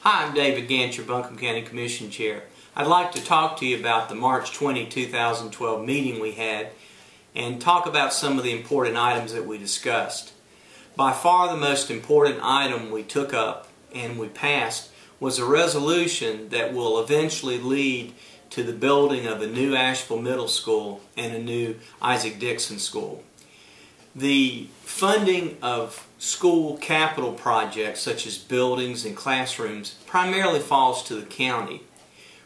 Hi, I'm David Gant, your Buncombe County Commission Chair. I'd like to talk to you about the March 20, 2012 meeting we had and talk about some of the important items that we discussed. By far the most important item we took up and we passed was a resolution that will eventually lead to the building of a new Asheville Middle School and a new Isaac Dixon School. The funding of school capital projects such as buildings and classrooms primarily falls to the county.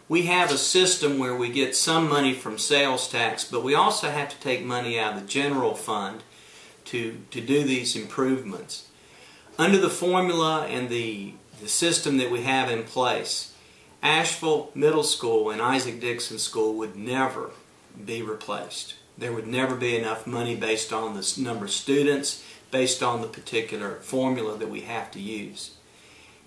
We have a system where we get some money from sales tax, but we also have to take money out of the general fund to do these improvements. Under the formula and the system that we have in place, Asheville Middle School and Isaac Dixon School would never be replaced. There would never be enough money based on the number of students, based on the particular formula that we have to use.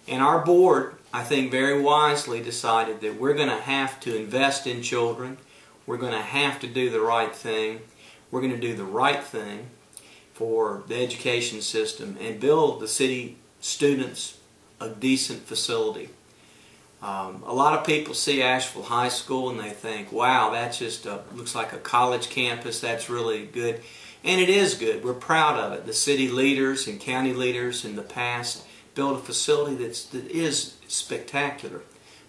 And our board, I think very wisely, decided that we're going to have to invest in children, we're going to have to do the right thing, we're going to do the right thing for the education system and build the city students a decent facility. A lot of people see Asheville High School and they think, wow, that just looks like a college campus, that's really good. And it is good. We're proud of it. The city leaders and county leaders in the past built a facility that is spectacular,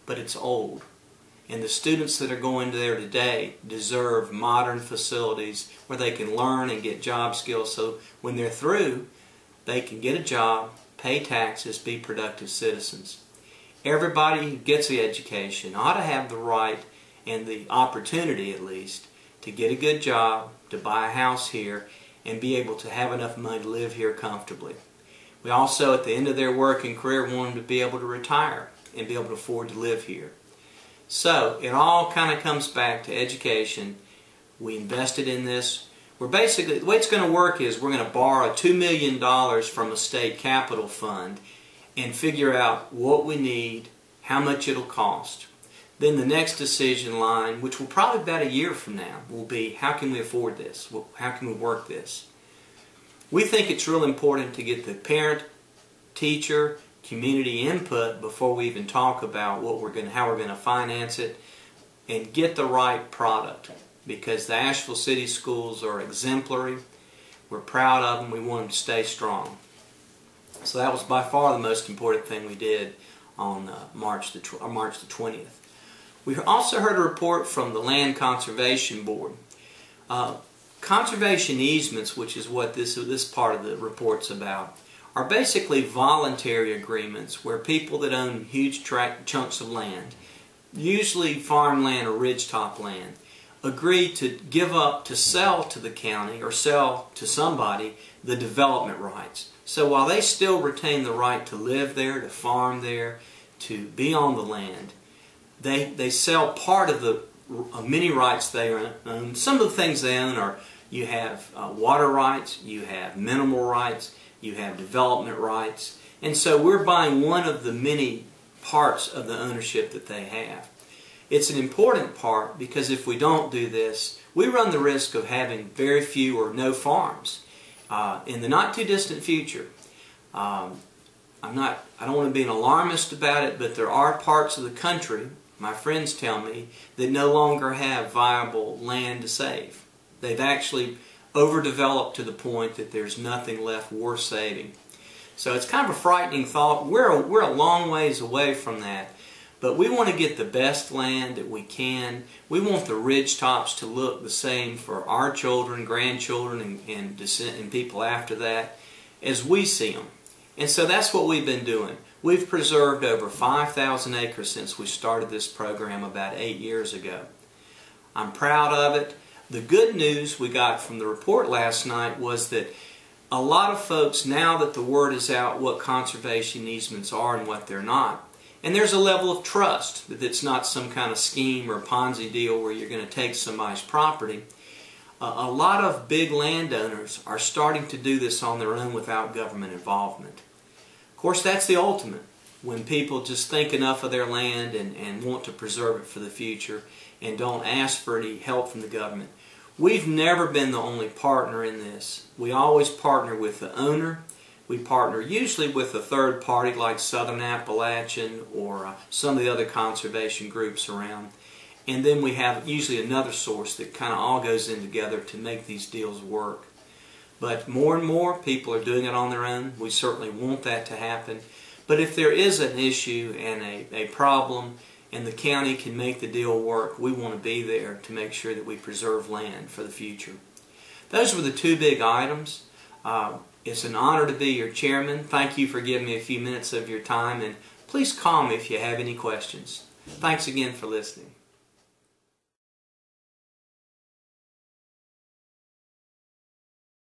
but it's old. And the students that are going there today deserve modern facilities where they can learn and get job skills so when they're through, they can get a job, pay taxes, be productive citizens. Everybody who gets the education ought to have the right and the opportunity at least to get a good job, to buy a house here, and be able to have enough money to live here comfortably. We also, at the end of their working career, want them to be able to retire and be able to afford to live here. So it all kind of comes back to education. We invested in this. We're basically, the way it's going to work is we're going to borrow $2 million from a state capital fund and figure out what we need, how much it'll cost. Then the next decision line, which will probably be about a year from now, will be how can we afford this? How can we work this? We think it's real important to get the parent, teacher, community input before we even talk about how we're going to finance it and get the right product, because the Asheville City Schools are exemplary. We're proud of them. We want them to stay strong. So that was by far the most important thing we did on March the 20th. We also heard a report from the Land Conservation Board. Conservation easements, which is what this part of the report's about, are basically voluntary agreements where people that own huge chunks of land, usually farmland or ridgetop land, agree to give up to sell to the county or sell to somebody the development rights. So while they still retain the right to live there, to farm there, to be on the land, they sell part of the many rights they own. Some of the things they own are, you have water rights, you have mineral rights, you have development rights, and so we're buying one of the many parts of the ownership that they have. It's an important part because if we don't do this, we run the risk of having very few or no farms in the not too distant future. I don't want to be an alarmist about it, but there are parts of the country, my friends tell me, that no longer have viable land to save. They've actually overdeveloped to the point that there's nothing left worth saving. So it's kind of a frightening thought. We're a long ways away from that, but we want to get the best land that we can. We want the ridge tops to look the same for our children, grandchildren, and people after that as we see them. And so that's what we've been doing. We've preserved over 5,000 acres since we started this program about 8 years ago. I'm proud of it. The good news we got from the report last night was that a lot of folks, now that the word is out what conservation easements are and what they're not, and there's a level of trust that it's not some kind of scheme or Ponzi deal where you're going to take somebody's property, a lot of big landowners are starting to do this on their own without government involvement. Of course, that's the ultimate, when people just think enough of their land and want to preserve it for the future and don't ask for any help from the government. We've never been the only partner in this. We always partner with the owner, We partner usually with a third party like Southern Appalachian or some of the other conservation groups around. And then we have usually another source that kind of all goes in together to make these deals work. But more and more people are doing it on their own. We certainly want that to happen. But if there is an issue and a problem and the county can make the deal work, we want to be there to make sure that we preserve land for the future. Those were the two big items. It's an honor to be your chairman. Thank you for giving me a few minutes of your time, and please call me if you have any questions. Thanks again for listening.